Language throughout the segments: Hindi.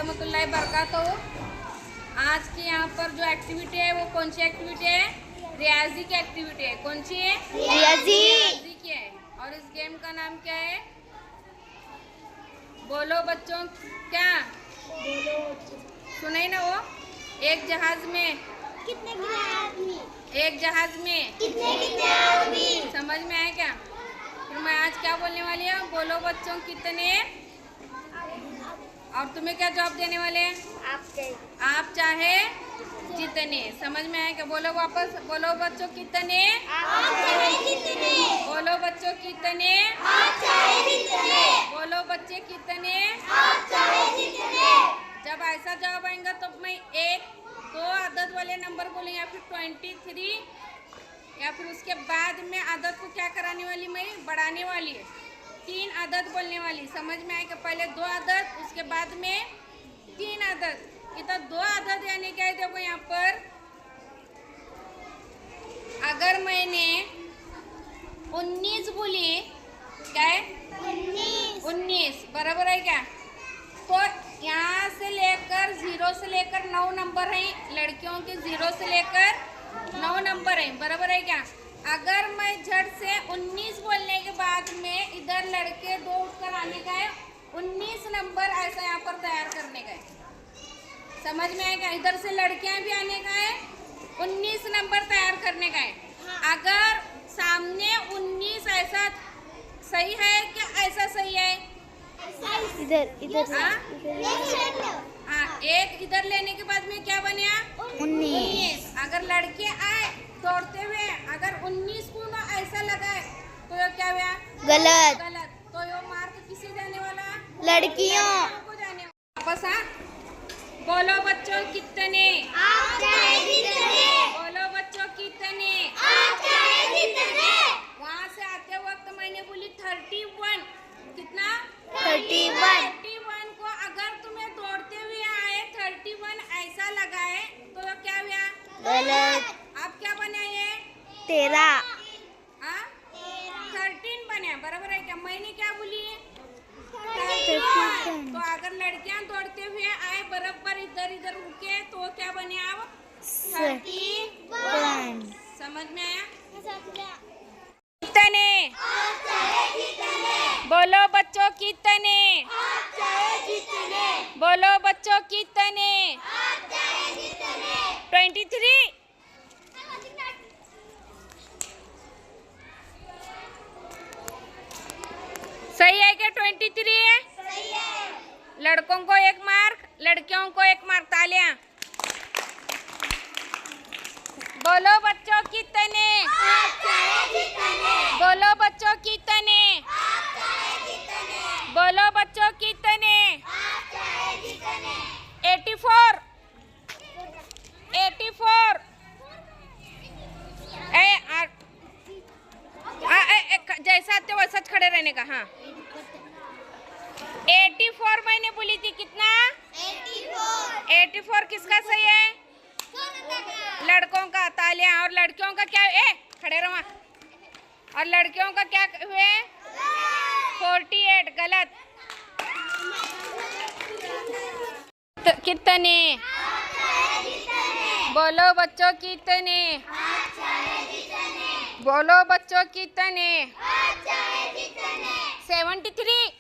रहमतुल्लाहि बरकातहू। आज की यहाँ पर जो एक्टिविटी है वो कौन सी एक्टिविटी है? रियाजी की एक्टिविटी है। कौन सी है? रियाजी की है। और इस गेम का नाम क्या है? बोलो बच्चों। क्या सुनाई ना वो? एक जहाज में कितने आदमी? एक जहाज में कितने आदमी? समझ में आया क्या? फिर मैं आज क्या बोलने वाली हूँ? बोलो बच्चों कितने, और तुम्हें क्या जवाब देने वाले हैं? आप चाहे जितने। समझ में आया क्या? बोलो वापस। बोलो बच्चों कितने, आप चाहे जितने। बोलो बच्चों कितने, आप चाहे जितने। बोलो बच्चे कितने, आप चाहे जितने। जब ऐसा जवाब आएगा तो मैं एक दो आदत वाले नंबर बोलूँगी, या फिर 23, या फिर उसके बाद में आदत को क्या कराने वाली? मैं बढ़ाने वाली है। 3 आदत बोलने वाली। समझ में आएगा? पहले 2 आदत, उसके बाद में 3 आदत। इधर 2 आदत यानी क्या है? देखो यहाँ पर अगर मैंने 19 बोली, क्या है? 19 बराबर है क्या? तो यहाँ से लेकर 0 से लेकर 9 नंबर है। लड़कियों के 0 से लेकर 9 नंबर है। बराबर है क्या? अगर मैं झट से 19 बोलने के बाद में इधर लड़के 2 उठकर आने का है, 19 नंबर ऐसा यहाँ पर तैयार करने का है। समझ में आएगा? इधर से लड़कियां भी आने का है, 19 नंबर तैयार करने का है। अगर सामने 19 ऐसा सही है क्या? ऐसा सही है? इधर हाँ, एक इधर लेने के बाद में क्या बने? 19। अगर लड़के आए दौड़ते हुए, अगर 19 को ना ऐसा लगाए तो ये क्या हुआ? गलत। तो ये मार्क किसे जाने वाला? लड़कियों को जाने वाला। वापस हाँ, बोलो बच्चों कितने, आप चाहे जितने। बोलो बच्चों कितने, आप चाहे जितने। वहाँ से आते वक्त मैंने बोली 31। कितना? 31 को अगर तुम्हें दौड़ते हुए आए 31 ऐसा लगाए तो क्या हुआ? गलत। आप क्या बने? ये 13 13 बने। बराबर है क्या? मैंने क्या बोली? 31। तो अगर लड़कियां दौड़ते हुए आए बराबर इधर इधर रुके तो क्या बने? आप 31। समझ में आया? कितने, बोलो बच्चों कितने, बोलो बच्चों कितने, 23। सही है क्या? 23 है। लड़कों को 1 मार्क, लड़कियों को 1 मार्क। तालियां। बोलो बच्चों कितने, बोलो बच्चों कितने, बोलो बच्चों कितने, 84। 84। जैसा आते वैसा खड़े रहने का। हाँ, 84 मैंने बोली थी। कितना? 84 किसका सही है? लड़कों का। तालियां। और लड़कियों का क्या? खड़े रहो। और लड़कियों का क्या हुए? 48 गलत। कितने, बोलो बच्चों कितने, बोलो बच्चों कितने, 73।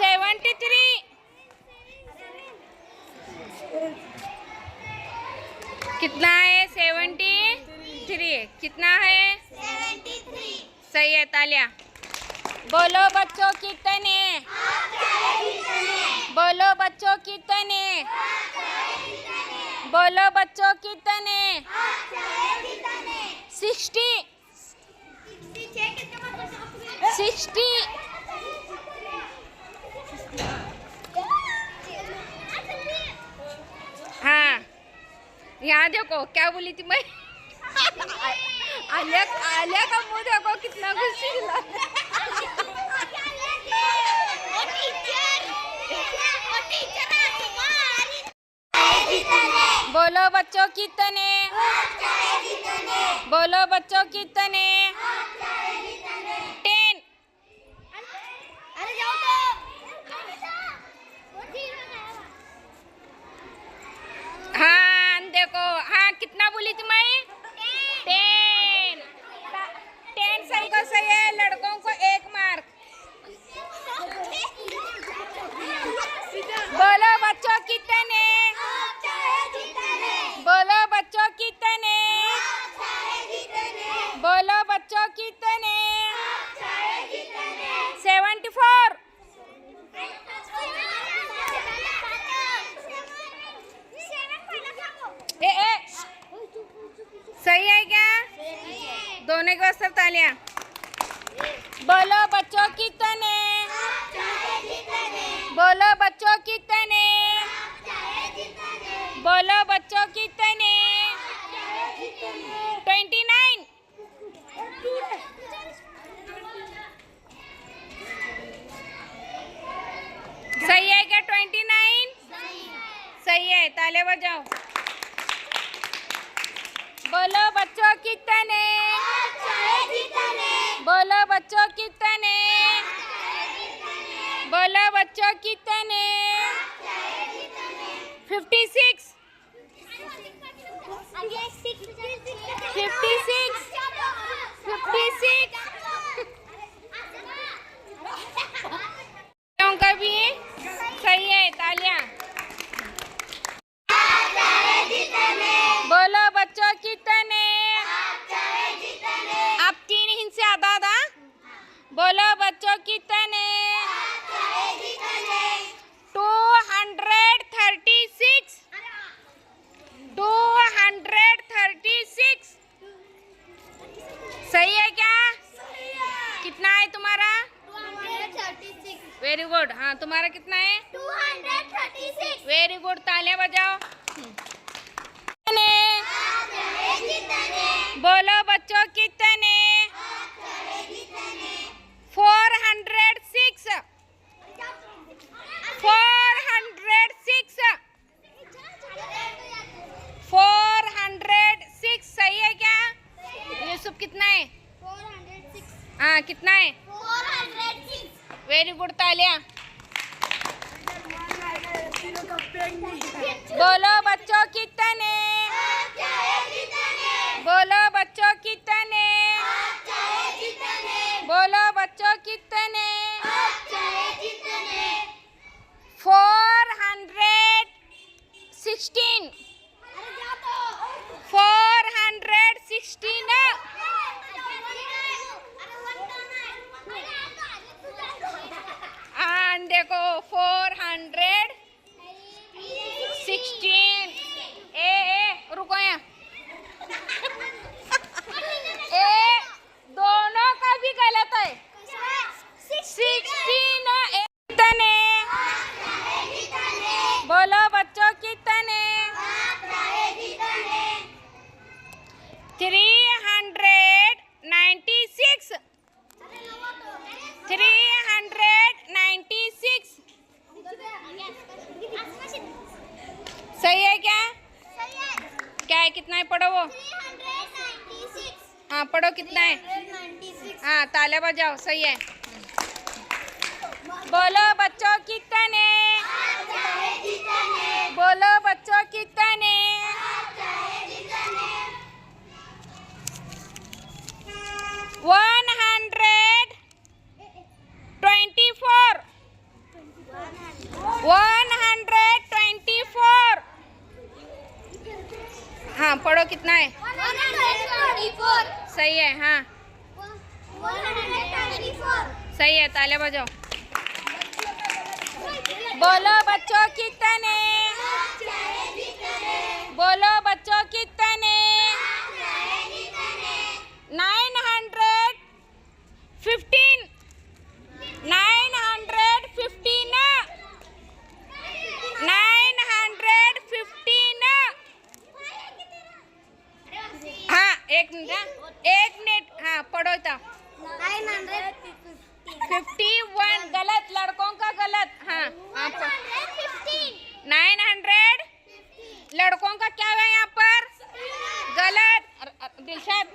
73 कितना है? 73 कितना है? 73। सही है। तालियां। बोलो बच्चों कितने, बोलो बच्चों कितने, बोलो बच्चों कितने, 60। 60। हाँ, यहाँ देखो क्या बोली थी मैं? आलिया का मुंह देखो कितना गुस्से बोलो बच्चों कितने, बोलो बच्चों कितने, 10। अरे जाओ तो दोनों के वास्ते तालियां। बोलो बच्चों कितने, बोलो बच्चों कितने, बोलो बच्चों कितने। 29। सही है क्या? 29 सही है, ताले बजाओ। बोलो बच्चों कितने, बोलो बच्चों कितने, बोलो बच्चों कितने। 56 56 56 का भी सही है, तालियां। बोलो बच्चों कितने, आप 3 हिंसे आधा आधा। बोलो बच्चों कितने। 236 236 सही है क्या? कितना है तुम्हारा? 236 वेरी गुड। हाँ, तुम्हारा कितना है? 236 वेरी गुड, तालियां बजाओ। बोलो बच्चों कितने। 406 406 406 सही है क्या? यूसुफ कितना है? 406 हाँ, कितना है? 406 वेरी गुड, तालियां। बोलो बच्चों कितने, बोलो बच्चों कितने, बोलो बच्चों कितने। 416 416 देखो 416 रुको यहाँ। दोनों का भी गलत है। 16 कितने, बोलो बच्चों कितने। 396 396 सही है क्या? क्या है? कितना है? पढ़ो वो। 396 हाँ, पढ़ो कितना है? 396 हाँ, ताले बजाओ। सही है। बोलो बच्चों कितने, बोलो बच्चों कितने। 124 124 हाँ, पढ़ो कितना है? 124 सही है। हाँ, 124 सही है, ताले बजाओ। बोलो बच्चों कितने, बोलो बच्चों कितने। 915 915 हाँ, एक मिनट। हाँ, पढ़ो तो। 51 गलत, लड़कों का गलत। हाँ, 900 लड़कों का क्या है यहाँ पर? गलत। दिलशाद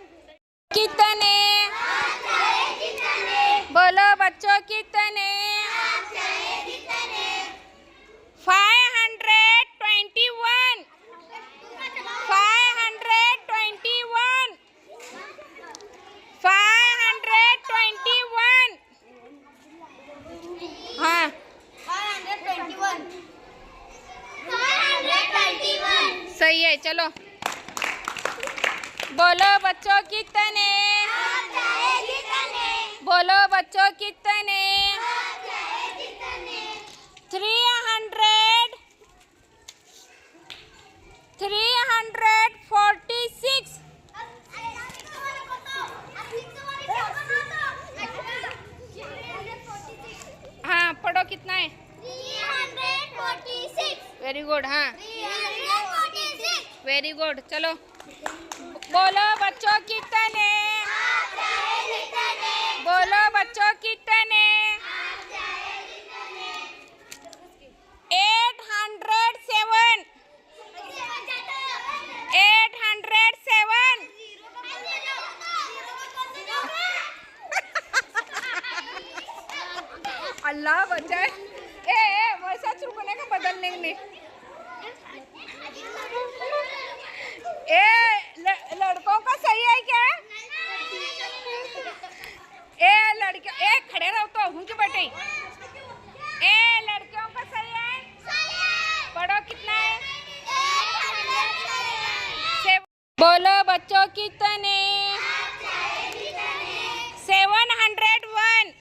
कितने, बोलो बच्चों कितने। 521 521 521 हाँ, 521 सही है। चलो, बोलो बच्चों कितने, बोलो बच्चों कितने। 346 वेरी गुड। हाँ 346 वेरी गुड। चलो बोलो बच्चों कितने, बोलो बच्चों कितने। 807 807। अल्लाह बचाए। वैसा रुकने का बदलने में लड़कों का सही है क्या? लड़कियों खड़े रहो तो हूँ क्यों बैठे? लड़कियों का सही है। पढ़ो कितना है? बोलो बच्चों कितने। 701।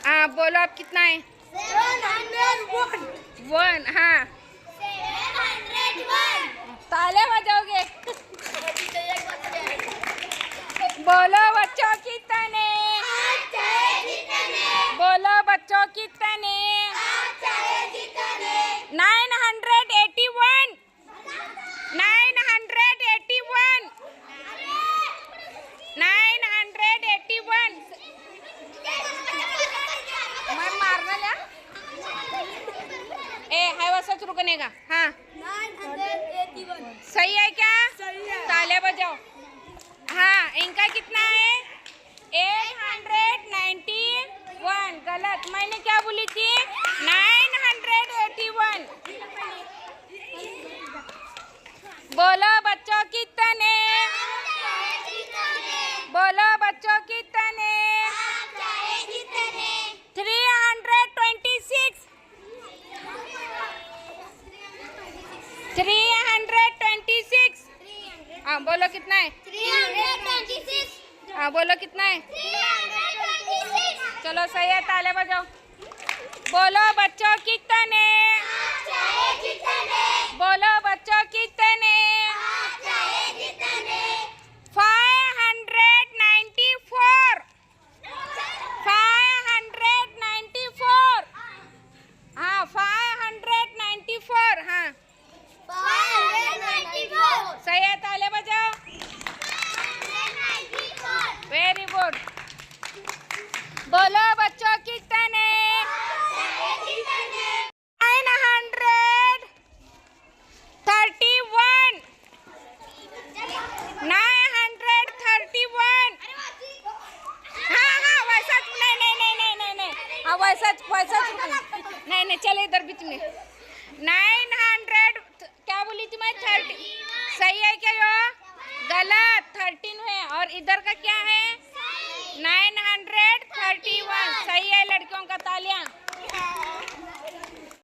हाँ बोलो अब कितना है? 1। हाँ ताले बजाओगे। बोलो बच्चों कितने, बोलो बच्चों कितने। 981 981 981। मैं मारना लिया है वैसा रुकने का। हाँ 981 सही है क्या? सही है। ताले बजाओ। हाँ इनका कितना है? 891। गलत, मैंने क्या बोली थी? 981। बोलो बच्चों कितने, बोलो बच्चों कितने। 326 326। हाँ बोलो कितना है? 326 हाँ बोलो कितना है? 326। चलो सही है, ताले बजाओ। बोलो बच्चों कितने, बोलो बच्चों कितने। 594 594। हाँ 594। हाँ 594 सही है, ताले बजाओ। Very good. बोलो बच्चों कितने। 931 931। हाँ वैसा नहीं। हाँ वैसा नहीं चले इधर बीच में। 900 क्या बोली थी मैं? 30 सही है क्या? यो गलत, 13 है। और इधर का क्या है? 931 सही है। लड़कियों का तालियां।